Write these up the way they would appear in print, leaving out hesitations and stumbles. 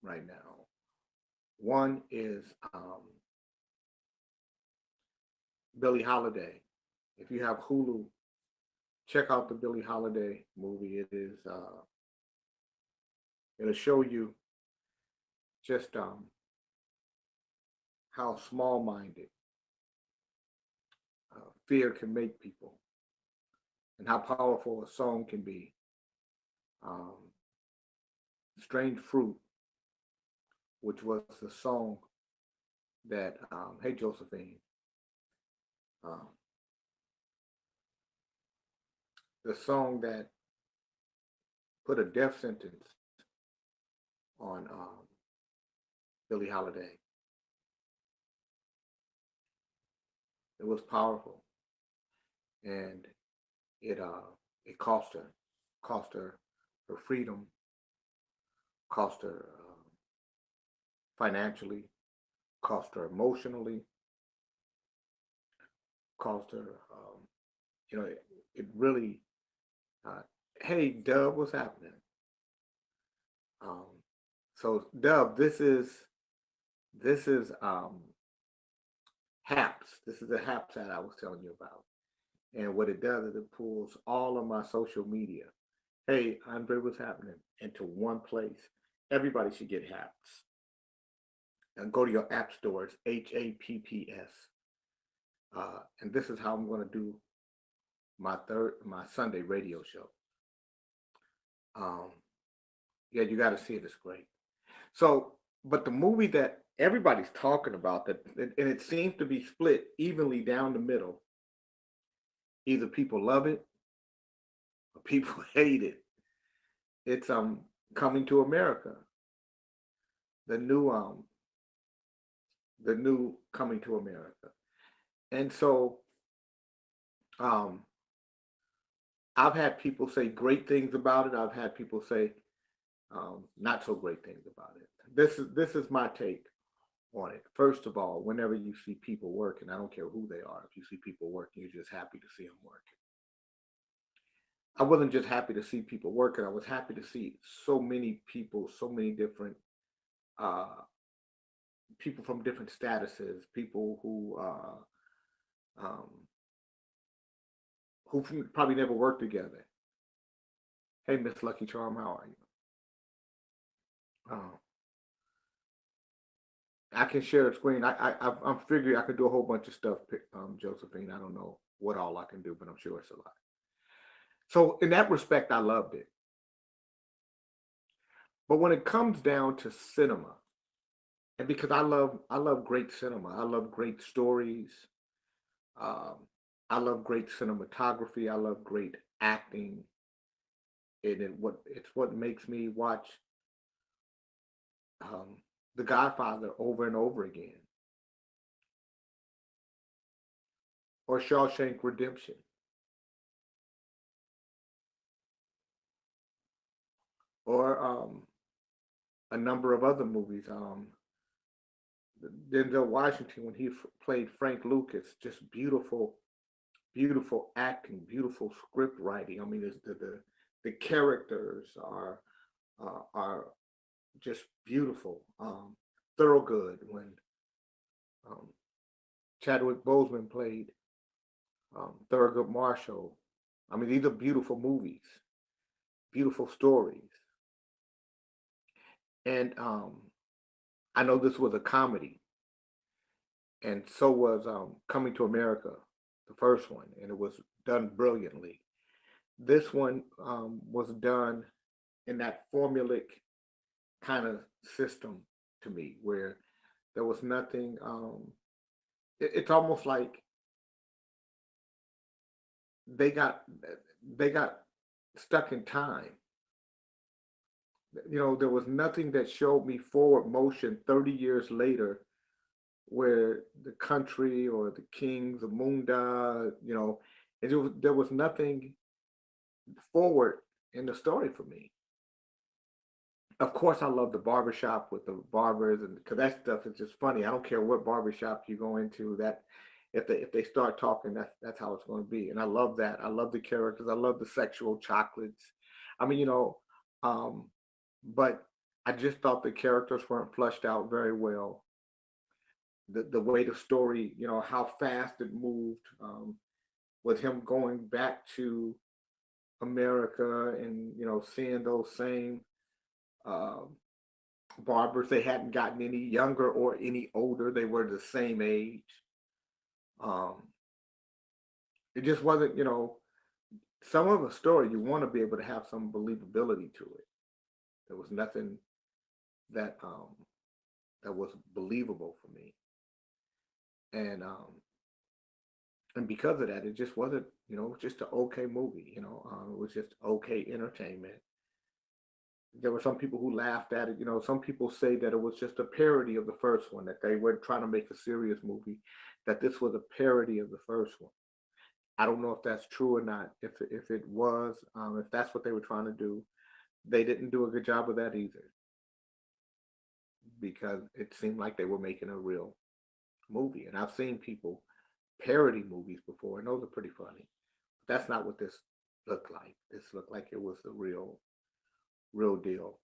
right now. One is Billie Holiday. If you have Hulu, check out the Billie Holiday movie. It'll show you just how small-minded fear can make people, and how powerful a song can be. Um, Strange Fruit, which was the song that, hey Josephine, um, the song that put a death sentence on Billie Holiday. It was powerful, and it cost her her freedom, cost her financially, cost her emotionally, cost her. It really. Uh, hey, Dub, what's happening? Um, so, Dub, this is Haps. This is the Haps that I was telling you about. And what it does is it pulls all of my social media. Hey, Andre, what's happening? Into one place. Everybody should get Haps. And go to your app stores, HAPPS. And this is how I'm going to do my Sunday radio show. Um, yeah, you got to see it. It's great. So, but the movie that everybody's talking about and it seems to be split evenly down the middle. Either people love it or people hate it. It's Coming to America, the new Coming to America. And so um I've had people say great things about it. I've had people say not so great things about it. This is my take on it. First of all, whenever you see people working, I don't care who they are. If you see people working, you're just happy to see them working. I wasn't just happy to see people working. I was happy to see so many people, so many different uh, people from different statuses, people um, who probably never worked together. Hey, Miss Lucky Charm, how are you? Uh, I can share the screen. I'm figuring I could do a whole bunch of stuff, Josephine. I don't know what all I can do, but I'm sure it's a lot. So in that respect, I loved it. But when it comes down to cinema, and because I love great cinema, I love great stories. Um, I love great cinematography. I love great acting. It's what makes me watch um, The Godfather over and over again, or Shawshank Redemption, or a number of other movies. Denzel Washington when he played Frank Lucas, just beautiful, beautiful acting, beautiful script writing. I mean, the characters are just beautiful. Thorogood when um, Chadwick Boseman played Thurgood Marshall. I mean, these are beautiful movies, beautiful stories, and I know this was a comedy, and so was Coming to America, the first one, and it was done brilliantly. This one was done in that formulaic kind of system to me, where there was nothing. It's almost like they got they got stuck in time. There was nothing that showed me forward motion 30 years later where the country or the king, the Munda, there was nothing forward in the story for me. Of course, I love the barbershop with the barbers, and because that stuff is just funny. I don't care what barbershop you go into. That if they start talking, that's how it's going to be. And I love that. I love the characters. I love the sexual chocolates. I mean, um, but I just thought the characters weren't fleshed out very well. The way the story, how fast it moved, with him going back to America and seeing those same um, barbers. They hadn't gotten any younger or any older. They were the same age. Um, it just wasn't, some of the story you want to be able to have some believability to it. There was nothing that that was believable for me, and because of that, it just wasn't, just an okay movie. It was just okay entertainment. There were some people who laughed at it. Some people say that it was just a parody of the first one, that they weren't trying to make a serious movie, that this was a parody of the first one. I don't know if that's true or not. If it was, if that's what they were trying to do, they didn't do a good job of that either, because it seemed like they were making a real movie. And I've seen people parody movies before, and those are pretty funny. But that's not what this looked like. This looked like it was the real deal.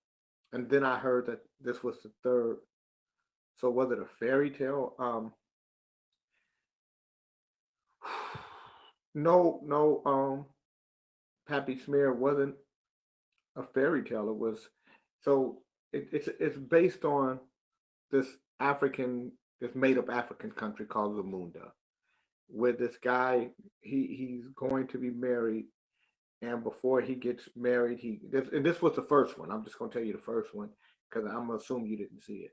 And then I heard that this was the third. So was it a fairy tale? No, no. Pappy Smear wasn't a fairy tale. It was, so it's based on this this made up African country called Zamunda, where this guy, he's going to be married, and before he gets married, and this was the first one. I'm just going to tell you the first one because I'm gonna assume you didn't see it.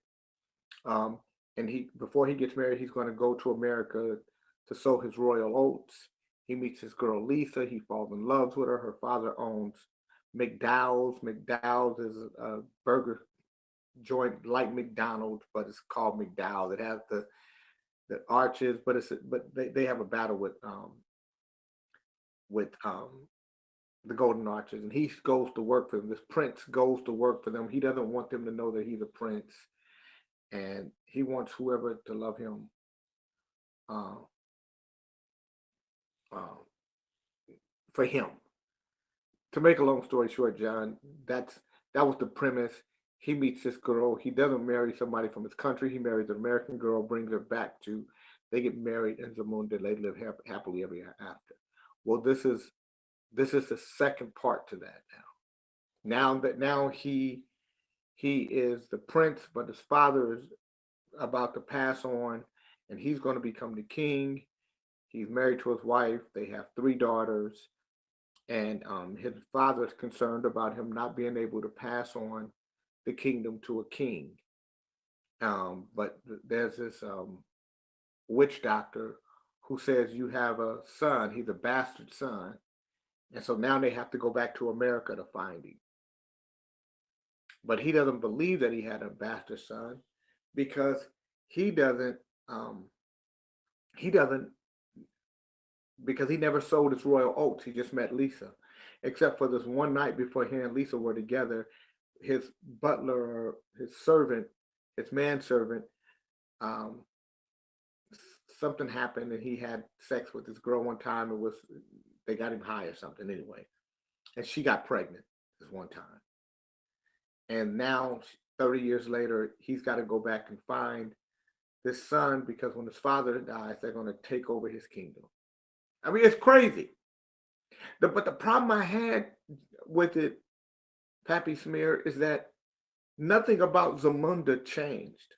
Um, and he before he gets married, he's going to go to America to sow his royal oats. He meets his girl Lisa. He falls in love with her. Her father owns McDowell's. McDowell's is a burger joint like McDonald's, but it's called McDowell's. It has the arches, but they have a battle with the Golden Arches, and he goes to work for them. This prince goes to work for them. He doesn't want them to know that he's a prince, and he wants whoever to love him. Uh, uh, for him. To make a long story short, John, that was the premise. He meets this girl. He doesn't marry somebody from his country. He marries an American girl, brings her back to. They get married in Zamunda. They live happily ever after. Well, this is the second part to that now. Now he is the prince, but his father is about to pass on, and he's going to become the king. He's married to his wife. They have three daughters, and his father is concerned about him not being able to pass on the kingdom to a king. But there's this witch doctor who says you have a son. He's a bastard son, and so now they have to go back to America to find him. But he doesn't believe that he had a bastard son because he doesn't um, he doesn't because he never sold his royal oats. He just met Lisa, except for this one night before he and Lisa were together. His butler or his servant, his manservant, um, something happened and he had sex with this girl one time. It was they got him high or something anyway, and she got pregnant this one time. And now, 30 years later, he's got to go back and find this son because when his father dies, they're going to take over his kingdom. I mean, it's crazy. But the problem I had with it, Pappy Smear, is that nothing about Zamunda changed.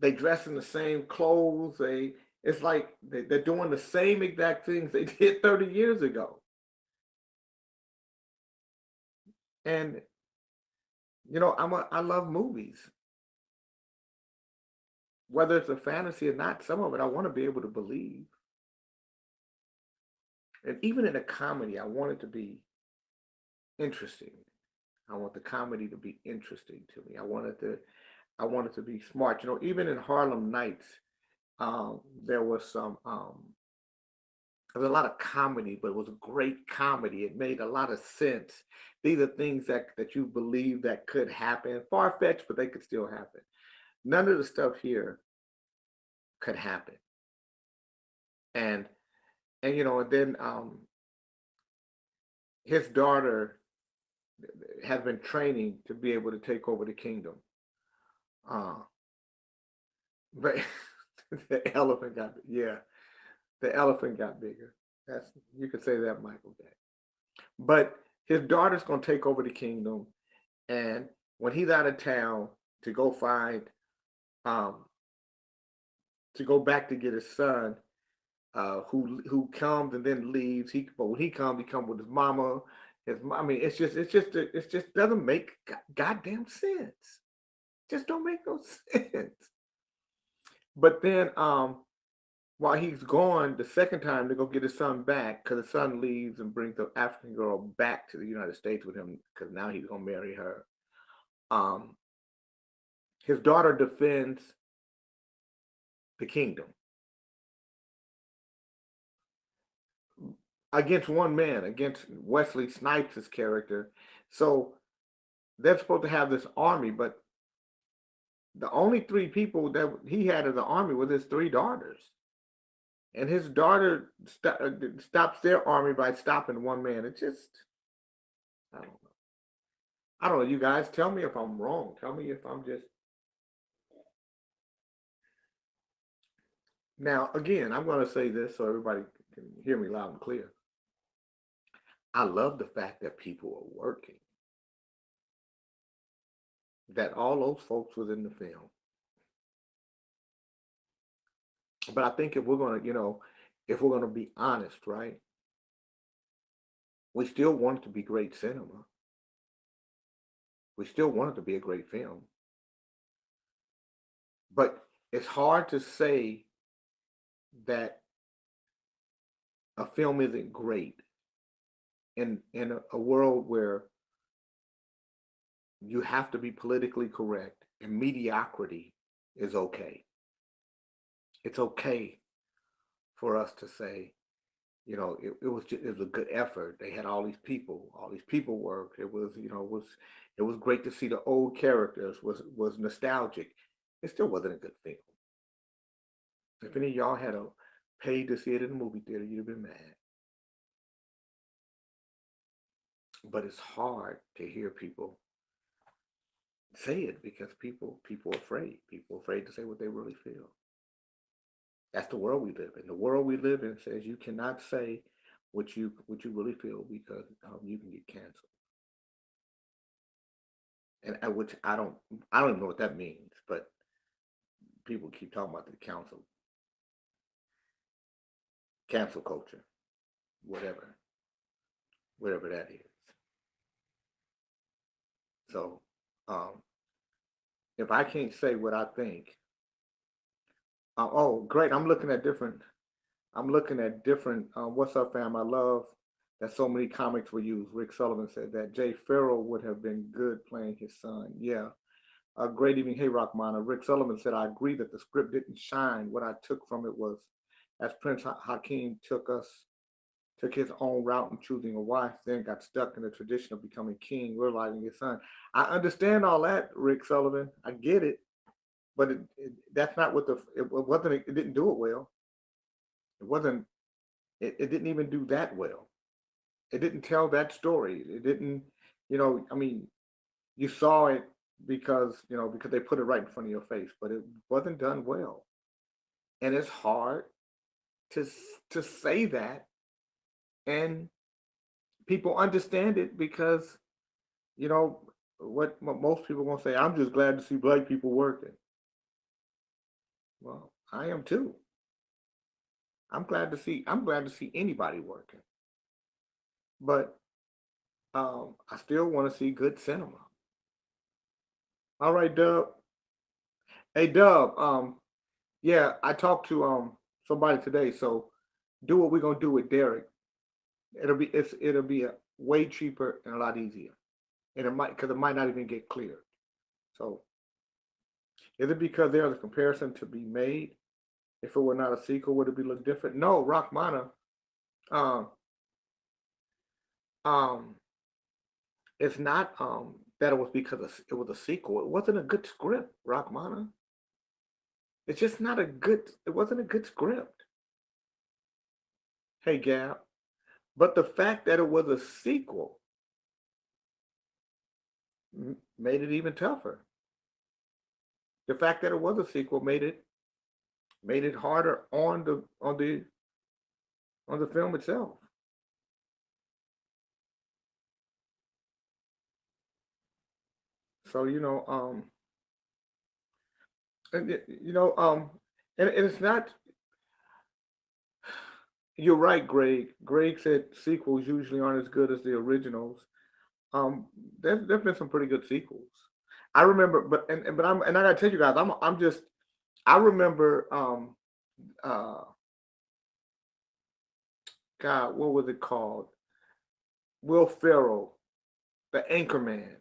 They dress in the same clothes. It's like they're doing the same exact things they did 30 years ago. And I love movies, whether it's a fantasy or not. Some of it I want to be able to believe, and even in a comedy, I want it to be interesting. I want the comedy to be interesting to me. I want it to be smart. Even in Harlem Nights, there was there was a lot of comedy, but it was a great comedy. It made a lot of sense. These are things that you believe that could happen, far fetched, but they could still happen. None of the stuff here could happen, and and then his daughter has been training to be able to take over the kingdom. Uh, but the elephant got, yeah, the elephant got bigger. That's, you could say that, Michael Bay. But his daughter's gonna take over the kingdom, and when he's out of town to go find, um, to go back to get his son, who comes and then leaves. But when he comes with his mama. I mean, it just doesn't make goddamn sense. Just don't make no sense. But then, while he's gone the second time to go get his son back, because his son leaves and brings the African girl back to the United States with him, because now he's gonna marry her. Um, his daughter defends the kingdom against one man, against Wesley Snipes' character. So they're supposed to have this army, but the only three people that he had as an army was his three daughters. And his daughter stops their army by stopping one man. It just, I don't know. I don't know. You guys, tell me if I'm wrong. Tell me if I'm just. Now, again, I'm going to say this so everybody can hear me loud and clear. I love the fact that people are working, that all those folks was in the film. But I think if we're going to, if we're going to be honest, right, we still want it to be great cinema. We still want it to be a great film. But it's hard to say that a film isn't great in a world where you have to be politically correct and mediocrity is okay. It's okay for us to say, it was a good effort. They had all these people worked. It was, it was great to see the old characters, was nostalgic. It still wasn't a good film. If any of y'all had a paid to see it in the movie theater, you'd have been mad. But it's hard to hear people say it because people are afraid. People are afraid to say what they really feel. That's the world we live in. The world we live in says you cannot say what you really feel because you can get canceled. And which I don't even know what that means, but people keep talking about the cancel culture, whatever, whatever that is. So, um, if I can't say what I think, oh great, I'm looking at different. What's up, fam? I love that so many comics were used. Rick Sullivan said that Jay Farrell would have been good playing his son. Yeah. Great evening. Hey, Rockmana. Rick Sullivan said, I agree that the script didn't shine. What I took from it was as Prince Hakeem took his own route in choosing a wife, then got stuck in the tradition of becoming king, realizing his son. I understand all that, Rick Sullivan. I get it, but that's not what it wasn't. It didn't do it well. It wasn't. It didn't even do that well. It didn't tell that story. It didn't. I mean, you saw it because they put it right in front of your face, but it wasn't done well. And it's hard to to say that, and people understand it because you know what most people are gonna say. I'm just glad to see black people working. Well, I am too. I'm glad to see anybody working, but I still want to see good cinema. All right, Dub. Hey, Dub. Yeah, I talked to somebody today, so do what we're gonna do with Derek. It'll be a way cheaper and a lot easier, and it might not even get cleared. So is it because there's a comparison to be made? If it were not a sequel, would it be look different? No, Rachmana. Um, um, it's not that it was because it was a sequel. It wasn't a good script, Rachmana. It's just not a good. It wasn't a good script. Hey, Gab. But the fact that it was a sequel made it even tougher. The fact that it was a sequel made it harder on the film itself. So and and it's not. You're right, Greg. Greg said sequels usually aren't as good as the originals. Um, there've been some pretty good sequels. I remember, but I gotta tell you guys, I'm just I remember uh God, what was it called? Will Ferrell, the Anchorman.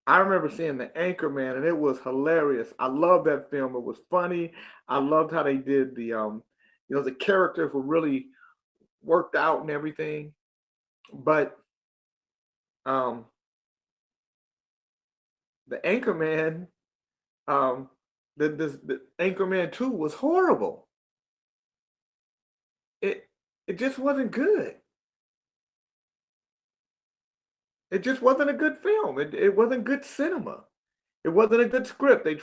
I remember seeing the Anchorman, and it was hilarious. I loved that film. It was funny. I loved how they did the characters were really worked out and everything. But um, the Anchorman, um, the Anchorman 2 was horrible. It it just wasn't good. It just wasn't a good film. It wasn't good cinema. It wasn't a good script. They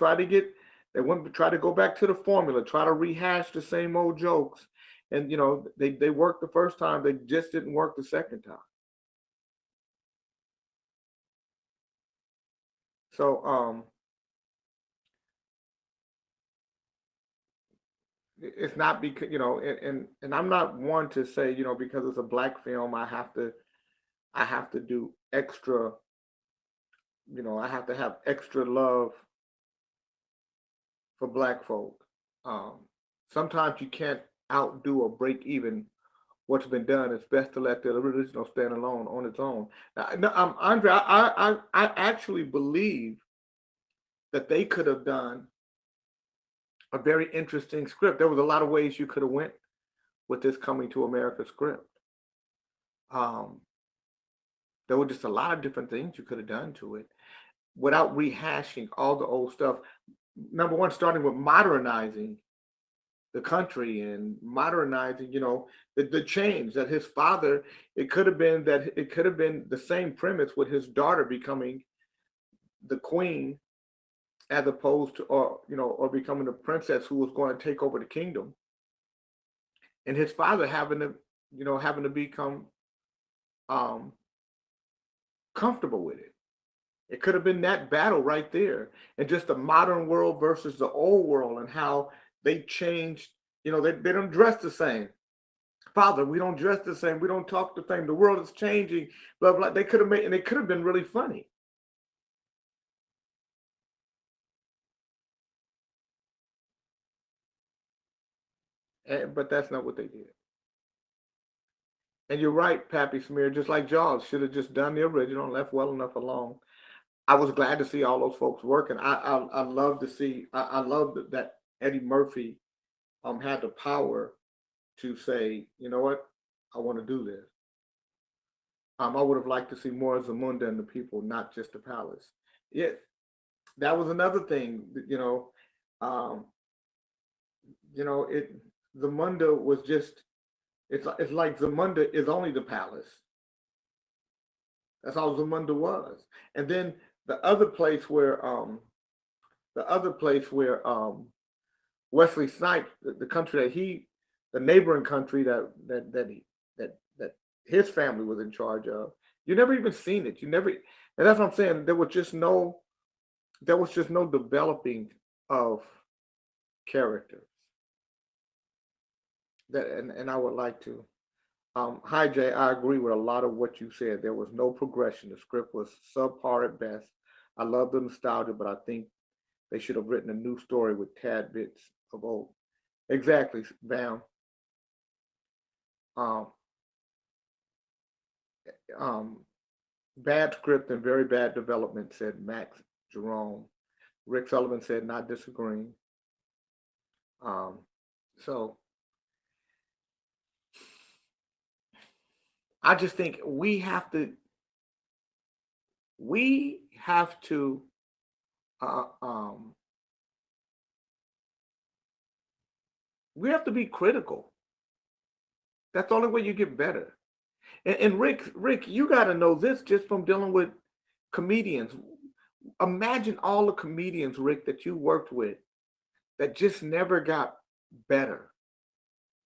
want to try to go back to the formula, try to rehash the same old jokes. And they worked the first time, they just didn't work the second time. So it's not because and I'm not one to say, because it's a black film, I have to do extra, I have to have extra love for black folk. Um, Sometimes you can't outdo or break even what's been done. It's best to let the original stand alone on its own. No, Andre, I actually believe that they could have done a very interesting script. There was a lot of ways you could have went with this Coming to America script. Um, there were just a lot of different things you could have done to it without rehashing all the old stuff. Number one, starting with modernizing the country and modernizing, the change that his father, it could have been the same premise with his daughter becoming the queen as opposed to, or becoming the princess who was going to take over the kingdom, and his father having to become um, comfortable with it. It could have been that battle right there, and just the modern world versus the old world, and how they changed. They don't dress the same. Father, we don't dress the same. We don't talk the same. The world is changing. Blah blah. They could have made, and it could have been really funny. But that's not what they did. And you're right, Pappy Smear. Just like Jaws, should have just done the original and left well enough alone. I was glad to see all those folks working. I love to see. I love that Eddie Murphy had the power to say, you know what, I want to do this. I would have liked to see more of Zamunda and the people, not just the palace. Yeah, that was another thing. Um, it Zamunda was just. It's like Zamunda is only the palace. That's all Zamunda was. And then the other place where the other place where Wesley Snipes, the country the neighboring country that his family was in charge of. You never even seen it. You never, and that's what I'm saying. There was just no developing of characters. And I would like to. Hi Jay, I agree with a lot of what you said. There was no progression. The script was subpar at best. I love the nostalgia, but I think they should have written a new story with tad bits of old. Exactly, Bam. Um, um, Bad script and very bad development, said Max Jerome. Rick Sullivan said, not disagreeing. Um, so I just think we have to uh, um, we have to be critical. That's the only way you get better. And Rick, you got to know this just from dealing with comedians. Imagine all the comedians, Rick, that you worked with that just never got better.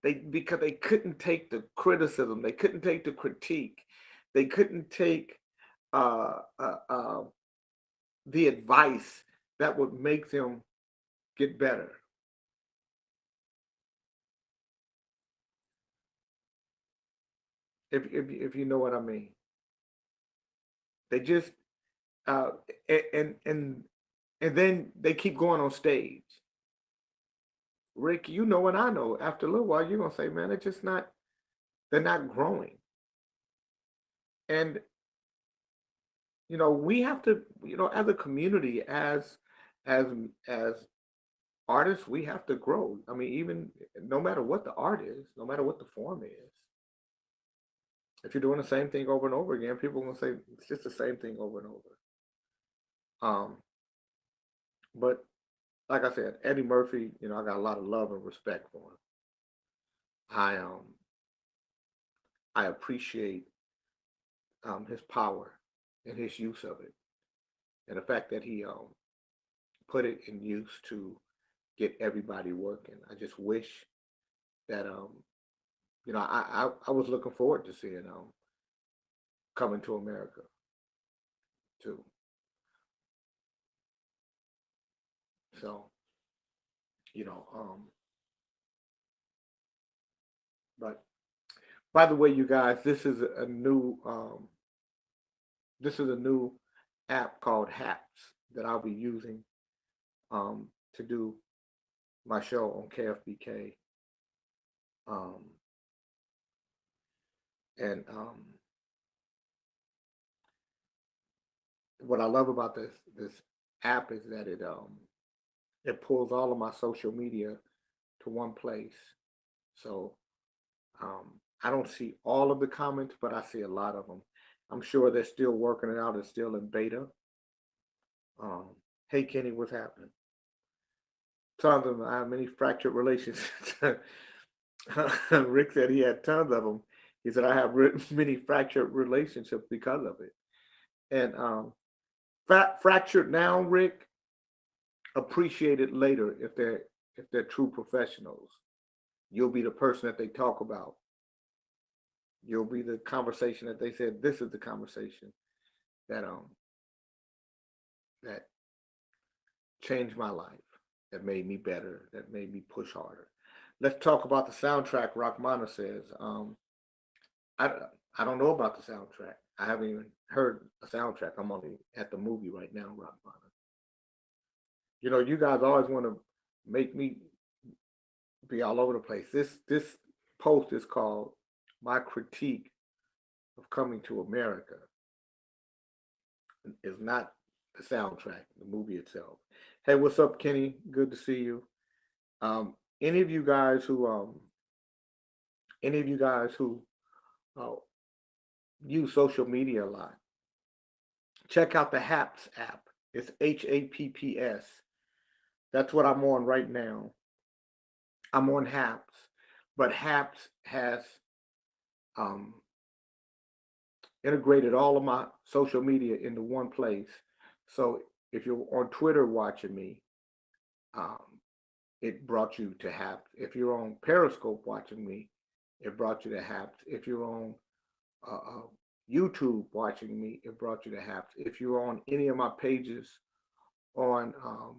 They because they couldn't take the criticism, they couldn't take the critique, they couldn't take uh, uh, uh, the advice that would make them get better. If you know what I mean, they just uh, and and and then they keep going on stage. Rick, you know and I know. After a little while, you're gonna say, "Man, they're just not. They're not growing." And we have to, as a community, as as artists, we have to grow. I mean, even no matter what the art is, no matter what the form is, if you're doing the same thing over and over again, people are gonna say it's just the same thing over and over. Um, but like I said, Eddie Murphy, I got a lot of love and respect for him. I I appreciate his power and his use of it, and the fact that he put it in use to get everybody working. I just wish that I was looking forward to seeing Coming to America too. So you know, but by the way, you guys, this is a new app called Haps that I'll be using to do my show on KFBK. Um, and what I love about this app is that it pulls all of my social media to one place. So I don't see all of the comments, but I see a lot of them. I'm sure they're still working it out. It's still in beta. Um, hey Kenny, what's happening? Tons of them. I have many fractured relationships. Rick said he had tons of them. He said I have many fractured relationships because of it. And fractured now, Rick, appreciated later if they're true professionals. You'll be the person that they talk about. You'll be the conversation that they said this is the conversation that that changed my life, that made me better, that made me push harder. Let's talk about the soundtrack. Rockmana says, I I don't know about the soundtrack. I haven't even heard a soundtrack. I'm only at the movie right now, Rockmana. You guys always want to make me be all over the place. This post is called "My Critique of Coming to America." It's not the soundtrack, the movie itself. Hey, what's up, Kenny? Good to see you. Um, any of you guys who any of you guys who uh, use social media a lot, check out the Haps app. It's HAPPS. That's what I'm on right now. I'm on Haps, but Haps has um, integrated all of my social media into one place. So if you're on Twitter watching me, um, it brought you to Haps. If you're on Periscope watching me, it brought you to Haps. If you're on uh, uh, YouTube watching me, it brought you to Haps. If you're on any of my pages on uh,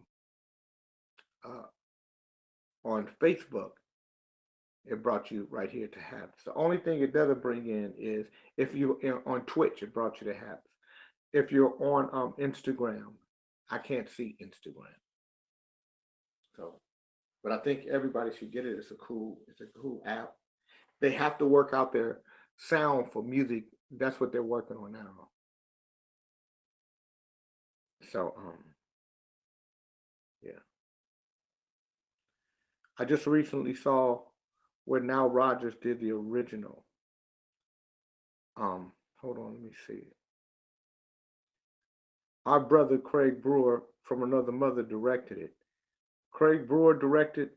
on Facebook, it brought you right here to Haps. The only thing it doesn't bring in is if you're on Twitch, it brought you to Haps. If you're on Instagram, I can't see Instagram. So, but I think everybody should get it. It's a cool app. They have to work out their sound for music. That's what they're working on now. So, yeah. I just recently saw where Now Rogers did the original. Hold on, let me see. Our brother Craig Brewer from Another Mother directed it. Craig Brewer directed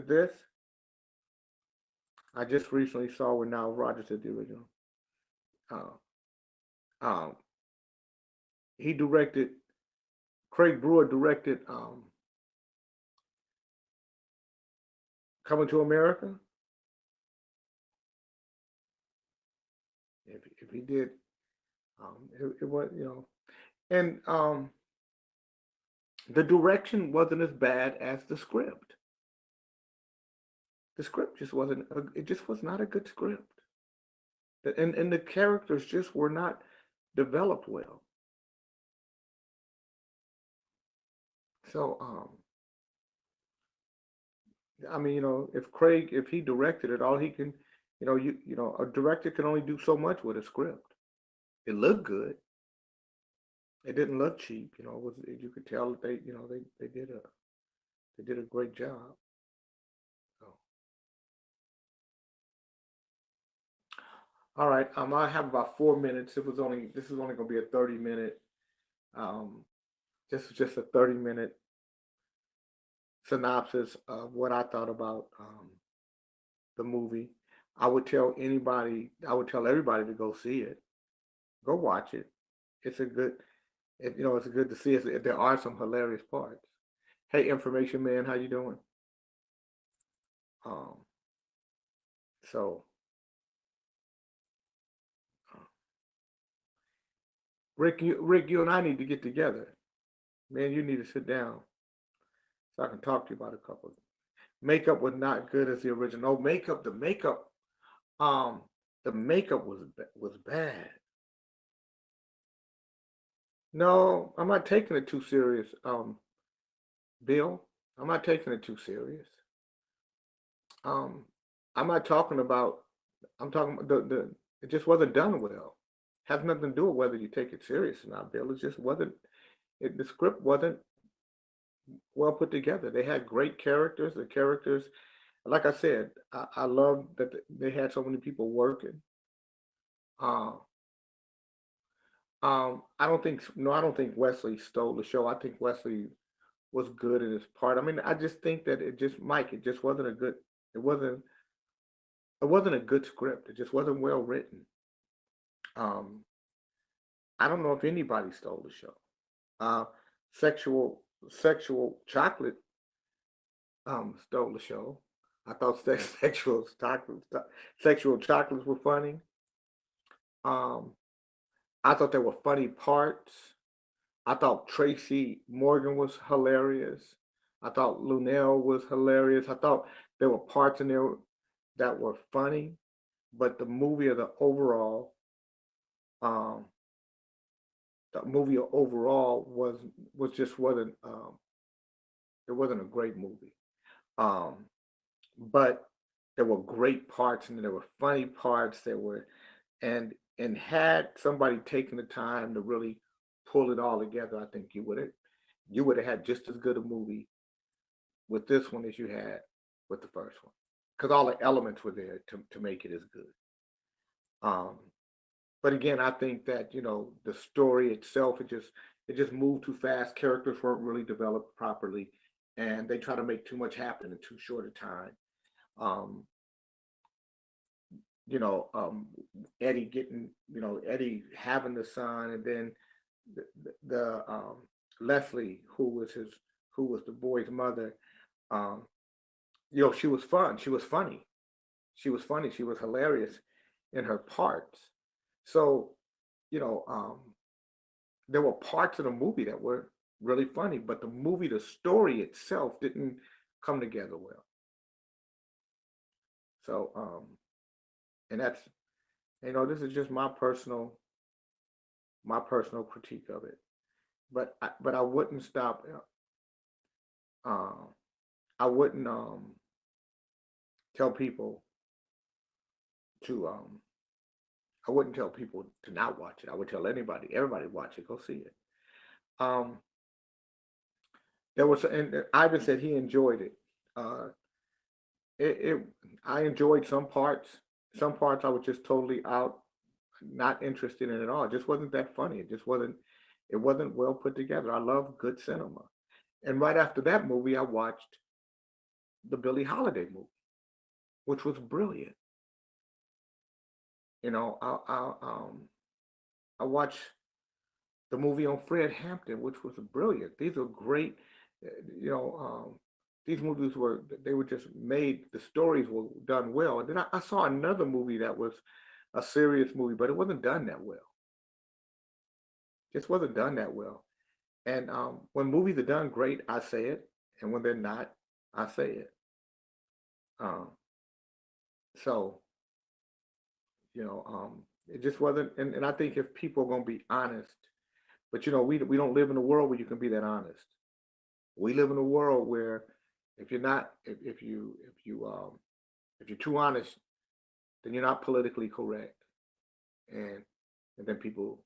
this. I just recently saw where Now Rogers did the original. Uh, um, He directed. Craig Brewer directed Coming to America. If he did, it was, and the direction wasn't as bad as the script. The script just wasn't. It just was not a good script, and the characters just were not developed well. So I mean, if he directed it, all he can, a director can only do so much with a script. It looked good. It didn't look cheap. It was, you could tell that they did a great job. So, all right, I have about 4 minutes. This is only going to be a 30-minute. Um, just a 30-minute synopsis of what I thought about the movie. I would tell anybody. I would tell everybody to go see it. Go watch it. It's a good. It's good to see. There are some hilarious parts. Hey, information man, how you doing? Um, so uh, Rick, you and I need to get together. Man, you need to sit down so I can talk to you about a couple. Makeup was not good as the original. No, um, the makeup was bad. No, I'm not taking it too serious, Bill. I'm not taking it too serious. Um, I'm not talking about. I'm talking about the. It just wasn't done well. Has nothing to do with whether you take it serious or not, Bill. It just wasn't. The script wasn't well put together. They had great characters. The characters, like I said, I love that they had so many people working. Uh, I don't think no, I don't think Wesley stole the show. I think Wesley was good in his part. I mean, I just think that it just wasn't a good. It wasn't. It wasn't a good script. It just wasn't well written. Um, I don't know if anybody stole the show. Uh, sexual chocolate stole the show. I thought sexual chocolates were funny. Um, I thought there were funny parts. I thought Tracy Morgan was hilarious. I thought Lunell was hilarious. I thought there were parts in there that were funny, but um, the movie overall was just wasn't it wasn't a great movie. Um, but there were great parts and there were funny parts. And had somebody taken the time to really pull it all together, I think you would have had just as good a movie with this one as you had with the first one, because all the elements were there to make it as good. Um, but again, I think that the story itself, it just moved too fast. Characters weren't really developed properly, and they try to make too much happen in too short a time. Um, you know, um, Eddie having the son, and then the Leslie, who was the boy's mother. Um, she was fun. She was funny. She was funny. She was hilarious in her parts. So, you know, um, there were parts of the movie that were really funny, but the story itself didn't come together well. So, and that's this is just my personal critique of it. But I wouldn't stop. Uh, I wouldn't tell people to. I wouldn't tell people to not watch it. I would tell everybody watch it. Go see it. Um, there was, and Ivan said he enjoyed it. Uh, it I enjoyed some parts. Some parts I was just totally out, not interested in at all. It just wasn't that funny. It just wasn't. It wasn't well put together. I love good cinema. And right after that movie, I watched the Billie Holiday movie, which was brilliant. You know, I watched the movie on Fred Hampton, which was brilliant. These are great, uh, you know, these movies were, they were just made, the stories were done well. And then I saw another movie that was a serious movie, but it wasn't done that well. Just wasn't done that well. And when movies are done great, I say it. And when they're not, I say it. Um, so, it just wasn't, and I think if people are going to be honest, but we don't live in a world where you can be that honest. We live in a world where if you're not, if you're too honest, then you're not politically correct, and then people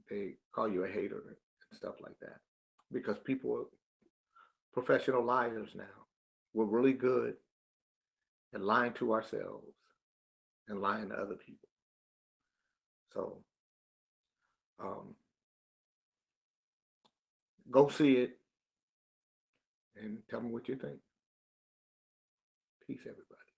they call you a hater and stuff like that because people are professional liars now. We're really good at lying to ourselves and lying to other people. So um, go see it and tell me what you think. Peace, everybody.